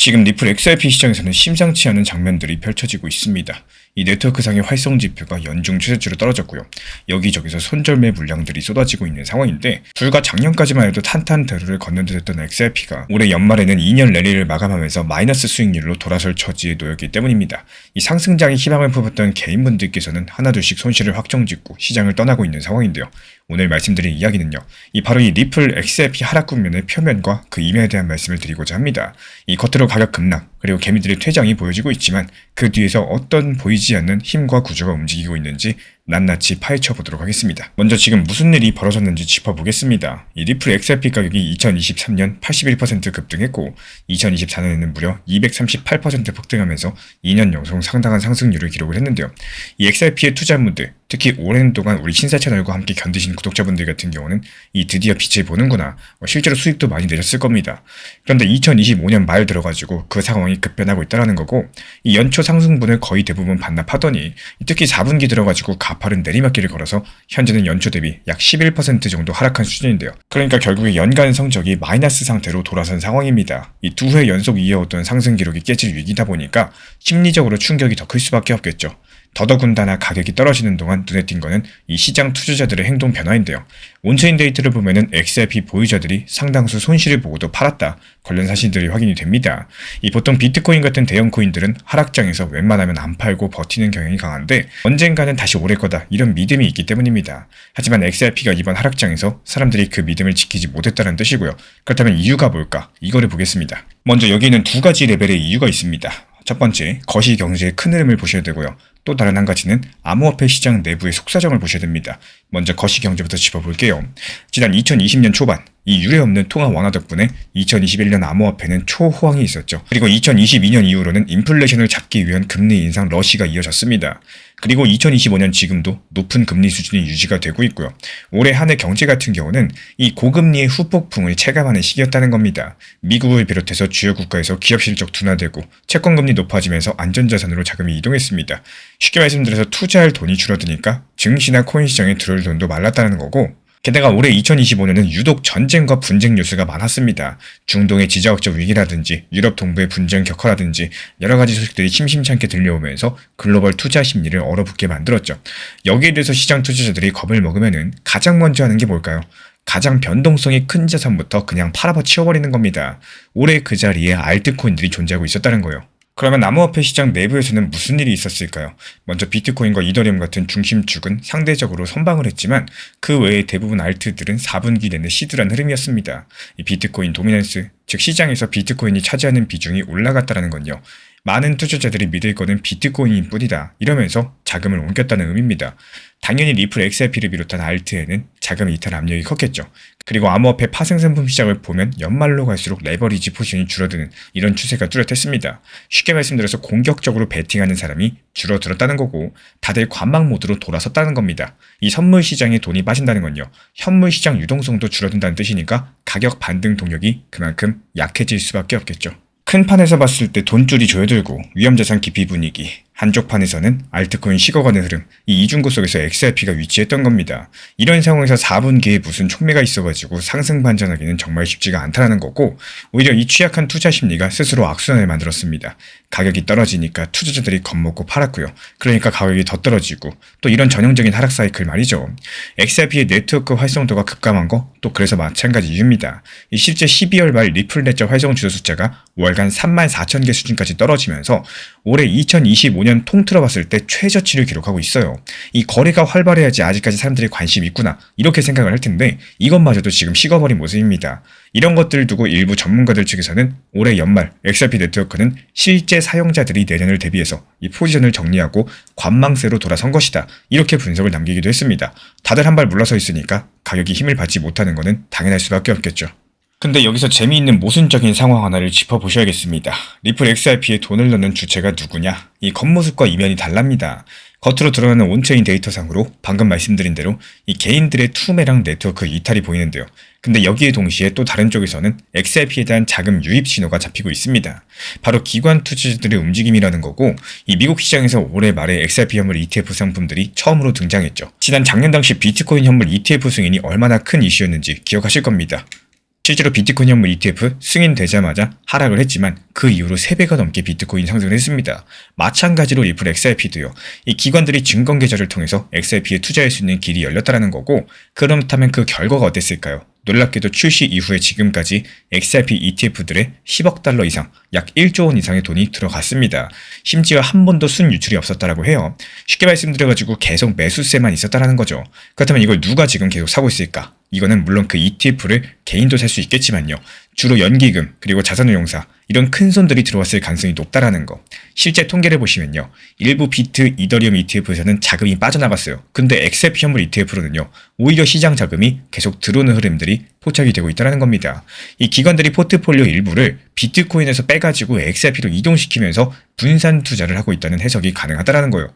지금 리플 XRP 시장에서는 심상치 않은 장면들이 펼쳐지고 있습니다. 이 네트워크상의 활성 지표가 연중 추세치로 떨어졌고요. 여기저기서 손절매 물량들이 쏟아지고 있는 상황인데, 불과 작년까지만 해도 탄탄대로를 걷는 듯했던 XRP가 올해 연말에는 2년 랠리를 마감하면서 마이너스 수익률로 돌아설 처지에 놓였기 때문입니다. 이 상승장에 희망을 품었던 개인분들께서는 하나둘씩 손실을 확정짓고 시장을 떠나고 있는 상황인데요. 오늘 말씀드릴 이야기는요, 바로 이 리플 XRP 하락 국면의 표면과 그 이면에 대한 말씀을 드리고자 합니다. 이 겉으로 가격 급락, 그리고 개미들의 퇴장이 보여지고 있지만 그 뒤에서 어떤 보이지 않는 힘과 구조가 움직이고 있는지 낱낱이 파헤쳐 보도록 하겠습니다. 먼저 지금 무슨 일이 벌어졌는지 짚어보겠습니다. 이 리플 XRP 가격이 2023년 81% 급등했고 2024년에는 무려 238% 폭등하면서 2년 연속 상당한 상승률을 기록을 했는데요. 이 XRP의 투자분들, 특히 오랜 동안 우리 신사 채널과 함께 견디신 구독자분들 같은 경우는 이 드디어 빛을 보는구나, 실제로 수익도 많이 내셨을 겁니다. 그런데 2025년 말 들어가지고 그 상황이 급변하고 있다는 거고, 이 연초 상승분을 거의 대부분 반납하더니 특히 4분기 들어가지고 가파른 내리막길을 걸어서 현재는 연초 대비 약 11% 정도 하락한 수준인데요. 그러니까 결국에 연간 성적이 마이너스 상태로 돌아선 상황입니다. 이 두 해 연속 이어오던 상승 기록이 깨질 위기다 보니까 심리적으로 충격이 더 클 수밖에 없겠죠. 더더군다나 가격이 떨어지는 동안 눈에 띈 거는 이 시장 투자자들의 행동 변화인데요. 온체인 데이터를 보면은 XRP 보유자들이 상당수 손실을 보고도 팔았다, 관련 사실들이 확인이 됩니다. 이 보통 비트코인 같은 대형 코인들은 하락장에서 웬만하면 안 팔고 버티는 경향이 강한데 언젠가는 다시 오를 거다, 이런 믿음이 있기 때문입니다. 하지만 XRP가 이번 하락장에서 사람들이 그 믿음을 지키지 못했다는 뜻이고요. 그렇다면 이유가 뭘까? 이거를 보겠습니다. 먼저 여기는 두 가지 레벨의 이유가 있습니다. 첫 번째, 거시경제의 큰 흐름을 보셔야 되고요. 또 다른 한 가지는 암호화폐 시장 내부의 속사정을 보셔야 됩니다. 먼저 거시경제부터 짚어볼게요. 지난 2020년 초반, 이 유례없는 통화 완화 덕분에 2021년 암호화폐는 초호황이 있었죠. 그리고 2022년 이후로는 인플레이션을 잡기 위한 금리 인상 러시가 이어졌습니다. 그리고 2025년 지금도 높은 금리 수준이 유지가 되고 있고요. 올해 한 해 경제 같은 경우는 이 고금리의 후폭풍을 체감하는 시기였다는 겁니다. 미국을 비롯해서 주요 국가에서 기업 실적 둔화되고 채권금리 높아지면서 안전자산으로 자금이 이동했습니다. 쉽게 말씀드려서 투자할 돈이 줄어드니까 증시나 코인 시장에 들어올 돈도 말랐다는 거고, 게다가 올해 2025년은 유독 전쟁과 분쟁 뉴스가 많았습니다. 중동의 지정학적 위기라든지 유럽 동부의 분쟁 격화라든지 여러 가지 소식들이 심심찮게 들려오면서 글로벌 투자 심리를 얼어붙게 만들었죠. 여기에 대해서 시장 투자자들이 겁을 먹으면은 가장 먼저 하는 게 뭘까요? 가장 변동성이 큰 자산부터 그냥 팔아버 치워버리는 겁니다. 올해 그 자리에 알트코인들이 존재하고 있었다는 거예요. 그러면 암호화폐 시장 내부에서는 무슨 일이 있었을까요? 먼저 비트코인과 이더리움 같은 중심축은 상대적으로 선방을 했지만 그 외에 대부분 알트들은 4분기 내내 시들한 흐름이었습니다. 이 비트코인 도미넌스, 즉 시장에서 비트코인이 차지하는 비중이 올라갔다는 건요, 많은 투자자들이 믿을 거는 비트코인인 뿐이다, 이러면서 자금을 옮겼다는 의미입니다. 당연히 리플 XRP를 비롯한 알트에는 자금 이탈 압력이 컸겠죠. 그리고 암호화폐 파생상품 시장을 보면 연말로 갈수록 레버리지 포지션이 줄어드는 이런 추세가 뚜렷했습니다. 쉽게 말씀드려서 공격적으로 베팅하는 사람이 줄어들었다는 거고, 다들 관망 모드로 돌아섰다는 겁니다. 이 선물 시장에 돈이 빠진다는 건요, 현물 시장 유동성도 줄어든다는 뜻이니까 가격 반등 동력이 그만큼 약해질 수밖에 없겠죠. 큰 판에서 봤을 때 돈줄이 조여들고 위험자산 기피 분위기, 한쪽 판에서는 알트코인 식어가는 흐름, 이 이중고 속에서 XRP가 위치했던 겁니다. 이런 상황에서 4분기에 무슨 촉매가 있어가지고 상승 반전하기는 정말 쉽지가 않다는 거고, 오히려 이 취약한 투자 심리가 스스로 악순환을 만들었습니다. 가격이 떨어지니까 투자자들이 겁먹고 팔았고요. 그러니까 가격이 더 떨어지고, 또 이런 전형적인 하락 사이클 말이죠. XRP의 네트워크 활성도가 급감한 거 또 그래서 마찬가지 이유입니다. 실제 12월 말 리플 내적 활성 주소 숫자가 월간 34,000개 수준까지 떨어지면서 올해 2025년 통틀어 봤을 때 최저치를 기록하고 있어요. 이 거래가 활발해야지 아직까지 사람들이 관심이 있구나, 이렇게 생각을 할 텐데 이것마저도 지금 식어버린 모습입니다. 이런 것들을 두고 일부 전문가들 측에서는 올해 연말 XRP 네트워크는 실제 사용자들이 내년을 대비해서 이 포지션을 정리하고 관망세로 돌아선 것이다, 이렇게 분석을 남기기도 했습니다. 다들 한 발 물러서 있으니까 가격이 힘을 받지 못하는 것은 당연할 수밖에 없겠죠. 근데 여기서 재미있는 모순적인 상황 하나를 짚어보셔야겠습니다. 리플 XRP에 돈을 넣는 주체가 누구냐? 이 겉모습과 이면이 달랍니다. 겉으로 드러나는 온체인 데이터상으로 방금 말씀드린 대로 이 개인들의 투매랑 네트워크 이탈이 보이는데요. 근데 여기에 동시에 또 다른 쪽에서는 XRP에 대한 자금 유입 신호가 잡히고 있습니다. 바로 기관 투자자들의 움직임이라는 거고, 이 미국 시장에서 올해 말에 XRP 현물 ETF 상품들이 처음으로 등장했죠. 지난 작년 당시 비트코인 현물 ETF 승인이 얼마나 큰 이슈였는지 기억하실 겁니다. 실제로 비트코인 현물 ETF 승인되자마자 하락을 했지만 그 이후로 3배가 넘게 비트코인 상승을 했습니다. 마찬가지로 리플 XRP도요. 이 기관들이 증권 계좌를 통해서 XRP에 투자할 수 있는 길이 열렸다는 거고, 그렇다면 그 결과가 어땠을까요? 놀랍게도 출시 이후에 지금까지 XRP ETF들의 10억 달러 이상, 약 1조 원 이상의 돈이 들어갔습니다. 심지어 한 번도 순유출이 없었다라고 해요. 쉽게 말씀드려가지고 계속 매수세만 있었다라는 거죠. 그렇다면 이걸 누가 지금 계속 사고 있을까? 이거는 물론 그 ETF를 개인도 살 수 있겠지만요. 주로 연기금, 그리고 자산운용사, 이런 큰 손들이 들어왔을 가능성이 높다라는 거. 실제 통계를 보시면요. 일부 비트, 이더리움 ETF에서는 자금이 빠져나갔어요. 근데 XRP 현물 ETF로는요. 오히려 시장 자금이 계속 들어오는 흐름들이 포착이 되고 있다는 겁니다. 이 기관들이 포트폴리오 일부를 비트코인에서 빼가지고 XRP로 이동시키면서 분산 투자를 하고 있다는 해석이 가능하다는 거예요.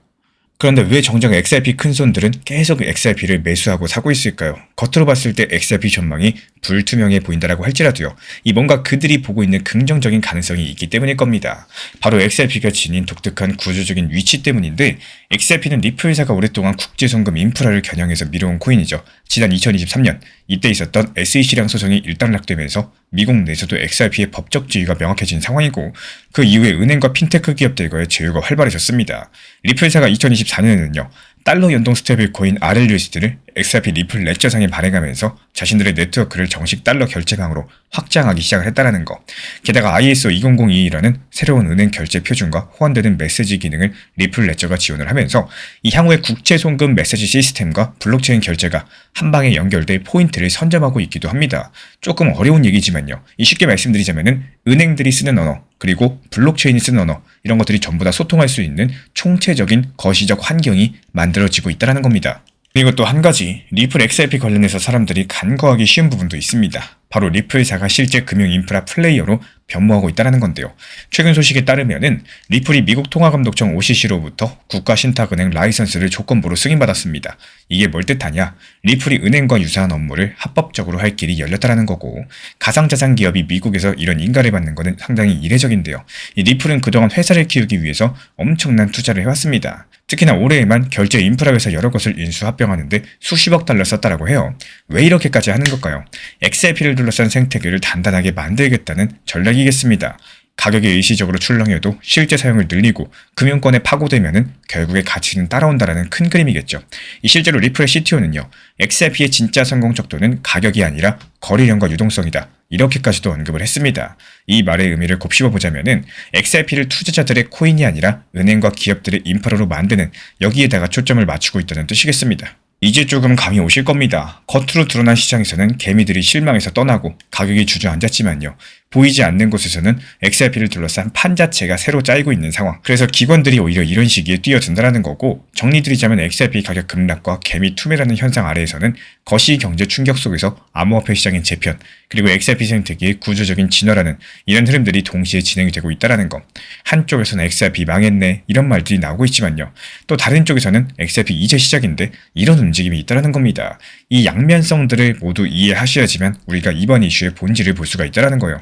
그런데 왜 정작 XRP 큰손들은 계속 XRP를 매수하고 사고 있을까요? 겉으로 봤을 때 XRP 전망이 불투명해 보인다라고 할지라도요. 이 뭔가 그들이 보고 있는 긍정적인 가능성이 있기 때문일 겁니다. 바로 XRP가 지닌 독특한 구조적인 위치 때문인데, XRP는 리플 회사가 오랫동안 국제송금 인프라를 겨냥해서 밀어온 코인이죠. 지난 2023년 이때 있었던 SEC랑 소송이 일단락되면서 미국 내에서도 XRP의 법적 지위가 명확해진 상황이고, 그 이후에 은행과 핀테크 기업들과의 제휴가 활발해졌습니다. 리플 회사가 2024년에는요. 달러 연동 스테이블 코인 RLUSD를 XRP 리플 레저상에 발행하면서 자신들의 네트워크를 정식 달러 결제망으로 확장하기 시작을 했다는 거. 게다가 ISO 20022라는 새로운 은행 결제 표준과 호환되는 메시지 기능을 리플 레저가 지원을 하면서 이 향후의 국제 송금 메시지 시스템과 블록체인 결제가 한 방에 연결될 포인트를 선점하고 있기도 합니다. 조금 어려운 얘기지만요. 이 쉽게 말씀드리자면은 은행들이 쓰는 언어, 그리고 블록체인이 쓰는 언어, 이런 것들이 전부 다 소통할 수 있는 총체적인 거시적 환경이 만들어지고 있다는 겁니다. 그리고 또 한 가지, 리플 XRP 관련해서 사람들이 간과하기 쉬운 부분도 있습니다. 바로 리플 회사가 실제 금융 인프라 플레이어로 변모하고 있다는 건데요. 최근 소식에 따르면은 리플이 미국 통화감독청 OCC로부터 국가신탁은행 라이선스를 조건부로 승인받았습니다. 이게 뭘 뜻하냐? 리플이 은행과 유사한 업무를 합법적으로 할 길이 열렸다는 거고, 가상자산 기업이 미국에서 이런 인가를 받는 것은 상당히 이례적인데요. 이 리플은 그동안 회사를 키우기 위해서 엄청난 투자를 해왔습니다. 특히나 올해에만 결제 인프라 회사 여러 것을 인수합병하는데 수십억 달러 썼다라고 해요. 왜 이렇게까지 하는 걸까요? XRP를 둘러싼 생태계를 단단하게 만들겠다는 전략이겠습니다. 가격이 일시적으로 출렁여도 실제 사용을 늘리고 금융권에 파고들면은 결국에 가치는 따라온다라는 큰 그림이겠죠. 이 실제로 리플의 CTO는요. XRP의 진짜 성공 척도는 가격이 아니라 거래량과 유동성이다. 이렇게까지도 언급을 했습니다. 이 말의 의미를 곱씹어 보자면은 XRP를 투자자들의 코인이 아니라 은행과 기업들의 인프라로 만드는, 여기에다가 초점을 맞추고 있다는 뜻이겠습니다. 이제 조금 감이 오실 겁니다. 겉으로 드러난 시장에서는 개미들이 실망해서 떠나고 가격이 주저앉았지만요. 보이지 않는 곳에서는 XRP를 둘러싼 판 자체가 새로 짜이고 있는 상황. 그래서 기관들이 오히려 이런 시기에 뛰어든다는 거고, 정리드리자면 XRP 가격 급락과 개미 투매라는 현상 아래에서는 거시경제 충격 속에서 암호화폐 시장의 재편, 그리고 XRP 생태계의 구조적인 진화라는 이런 흐름들이 동시에 진행이 되고 있다는 거. 한쪽에서는 XRP 망했네 이런 말들이 나오고 있지만요. 또 다른 쪽에서는 XRP 이제 시작인데 이런 움직임이 있다는 겁니다. 이 양면성들을 모두 이해하셔야지만 우리가 이번 이슈의 본질을 볼 수가 있다는 거예요.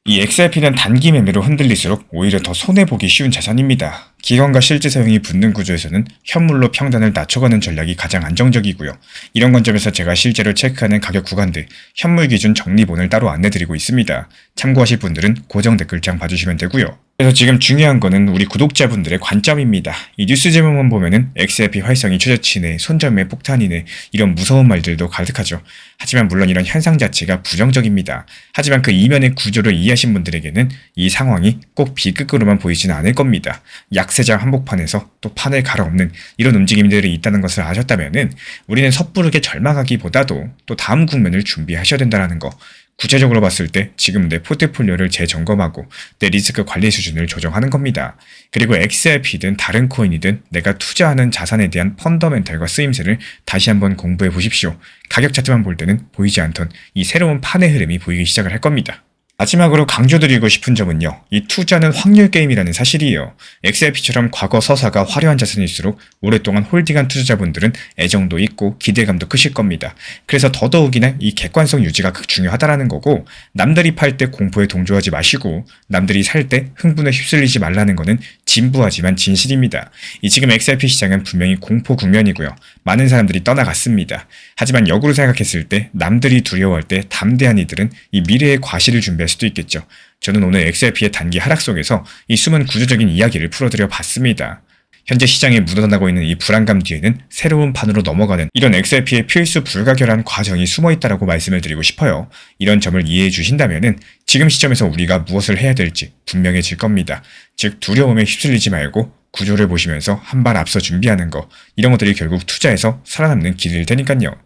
이 XRP는 단기 매매로 흔들릴수록 오히려 더 손해보기 쉬운 자산입니다. 기관과 실제 사용이 붙는 구조에서는 현물로 평단을 낮춰가는 전략이 가장 안정적이고요. 이런 관점에서 제가 실제로 체크하는 가격 구간들, 현물 기준 정리본을 따로 안내드리고 있습니다. 참고하실 분들은 고정 댓글창 봐주시면 되고요. 그래서 지금 중요한 거는 우리 구독자분들의 관점입니다. 이 뉴스 제목만 보면은 XRP 활성이 최저치네, 손절매 폭탄이네, 이런 무서운 말들도 가득하죠. 하지만 물론 이런 현상 자체가 부정적입니다. 하지만 그 이면의 구조를 이해하신 분들에게는 이 상황이 꼭 B급으로만 보이지는 않을 겁니다. 약세장 한복판에서 또 판을 갈아엎는 이런 움직임들이 있다는 것을 아셨다면은 우리는 섣부르게 절망하기보다도 또 다음 국면을 준비하셔야 된다는 거. 구체적으로 봤을 때 지금 내 포트폴리오를 재점검하고 내 리스크 관리 수준을 조정하는 겁니다. 그리고 XRP든 다른 코인이든 내가 투자하는 자산에 대한 펀더멘털과 쓰임새를 다시 한번 공부해 보십시오. 가격 차트만 볼 때는 보이지 않던 이 새로운 판의 흐름이 보이기 시작을 할 겁니다. 마지막으로 강조드리고 싶은 점은요. 이 투자는 확률 게임이라는 사실이에요. XRP처럼 과거 서사가 화려한 자산일수록 오랫동안 홀딩한 투자자분들은 애정도 있고 기대감도 크실 겁니다. 그래서 더더욱이나 이 객관성 유지가 중요하다라는 거고, 남들이 팔 때 공포에 동조하지 마시고 남들이 살 때 흥분에 휩쓸리지 말라는 거는 진부하지만 진실입니다. 이 지금 XRP 시장은 분명히 공포 국면이고요. 많은 사람들이 떠나갔습니다. 하지만 역으로 생각했을 때 남들이 두려워할 때 담대한 이들은 이 미래의 과실을 준비할 수도 있겠죠. 저는 오늘 XRP의 단기 하락 속에서 이 숨은 구조적인 이야기를 풀어드려 봤습니다. 현재 시장에 묻어나고 있는 이 불안감 뒤에는 새로운 판으로 넘어가는 이런 XRP의 필수 불가결한 과정이 숨어 있다라고 말씀을 드리고 싶어요. 이런 점을 이해해 주신다면은 지금 시점에서 우리가 무엇을 해야 될지 분명해질 겁니다. 즉 두려움에 휩쓸리지 말고 구조를 보시면서 한 발 앞서 준비하는 거, 이런 것들이 결국 투자에서 살아남는 길일 테니까요.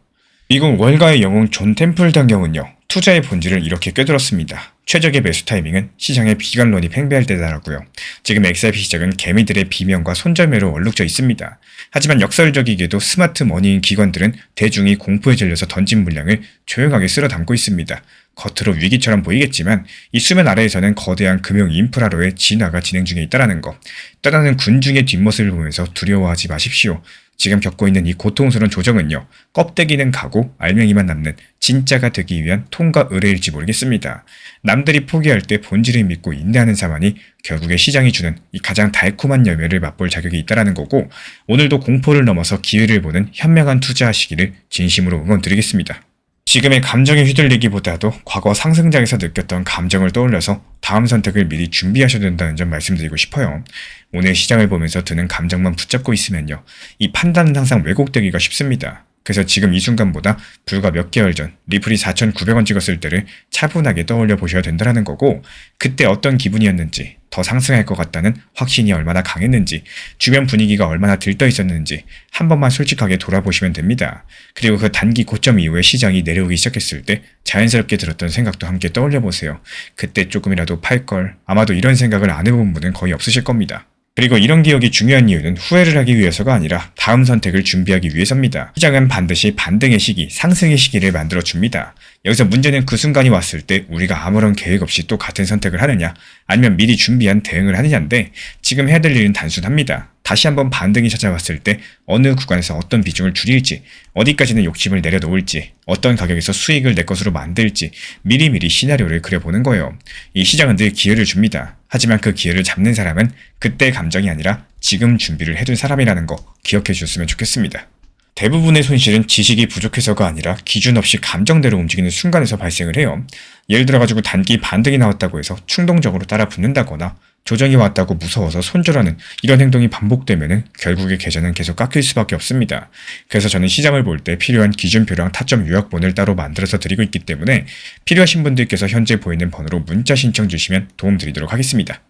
미국 월가의 영웅 존 템플 당경은요, 투자의 본질을 이렇게 꿰뚫었습니다. 최적의 매수 타이밍은 시장의 비관론이 팽배할 때다라고요. 지금 XRP 시장은 개미들의 비명과 손절매로 얼룩져 있습니다. 하지만 역설적이게도 스마트 머니인 기관들은 대중이 공포에 질려서 던진 물량을 조용하게 쓸어 담고 있습니다. 겉으로 위기처럼 보이겠지만 이 수면 아래에서는 거대한 금융 인프라로의 진화가 진행 중에 있다는 거. 떠나는 군중의 뒷모습을 보면서 두려워하지 마십시오. 지금 겪고 있는 이 고통스러운 조정은요, 껍데기는 가고 알맹이만 남는 진짜가 되기 위한 통과 의례일지 모르겠습니다. 남들이 포기할 때 본질을 믿고 인내하는 사만이 결국에 시장이 주는 이 가장 달콤한 열매를 맛볼 자격이 있다는 거고, 오늘도 공포를 넘어서 기회를 보는 현명한 투자하시기를 진심으로 응원드리겠습니다. 지금의 감정에 휘둘리기보다도 과거 상승장에서 느꼈던 감정을 떠올려서 다음 선택을 미리 준비하셔야 된다는 점 말씀드리고 싶어요. 오늘 시장을 보면서 드는 감정만 붙잡고 있으면요, 이 판단은 항상 왜곡되기가 쉽습니다. 그래서 지금 이 순간보다 불과 몇 개월 전 리플이 4,900원 찍었을 때를 차분하게 떠올려 보셔야 된다는 거고, 그때 어떤 기분이었는지, 더 상승할 것 같다는 확신이 얼마나 강했는지, 주변 분위기가 얼마나 들떠 있었는지 한 번만 솔직하게 돌아보시면 됩니다. 그리고 그 단기 고점 이후에 시장이 내려오기 시작했을 때 자연스럽게 들었던 생각도 함께 떠올려 보세요. 그때 조금이라도 팔걸, 아마도 이런 생각을 안 해본 분은 거의 없으실 겁니다. 그리고 이런 기억이 중요한 이유는 후회를 하기 위해서가 아니라 다음 선택을 준비하기 위해서입니다. 시장은 반드시 반등의 시기, 상승의 시기를 만들어줍니다. 여기서 문제는 그 순간이 왔을 때 우리가 아무런 계획 없이 또 같은 선택을 하느냐, 아니면 미리 준비한 대응을 하느냐인데, 지금 해야 될 일은 단순합니다. 다시 한번 반등이 찾아왔을 때 어느 구간에서 어떤 비중을 줄일지, 어디까지는 욕심을 내려놓을지, 어떤 가격에서 수익을 내 것으로 만들지 미리미리 시나리오를 그려보는 거예요. 이 시장은 늘 기회를 줍니다. 하지만 그 기회를 잡는 사람은 그때 감정이 아니라 지금 준비를 해둔 사람이라는 거 기억해 주셨으면 좋겠습니다. 대부분의 손실은 지식이 부족해서가 아니라 기준 없이 감정대로 움직이는 순간에서 발생을 해요. 예를 들어가지고 단기 반등이 나왔다고 해서 충동적으로 따라 붙는다거나, 조정이 왔다고 무서워서 손절하는 이런 행동이 반복되면 결국에 계좌는 계속 깎일 수밖에 없습니다. 그래서 저는 시장을 볼 때 필요한 기준표랑 타점 요약본을 따로 만들어서 드리고 있기 때문에 필요하신 분들께서 현재 보이는 번호로 문자 신청 주시면 도움 드리도록 하겠습니다.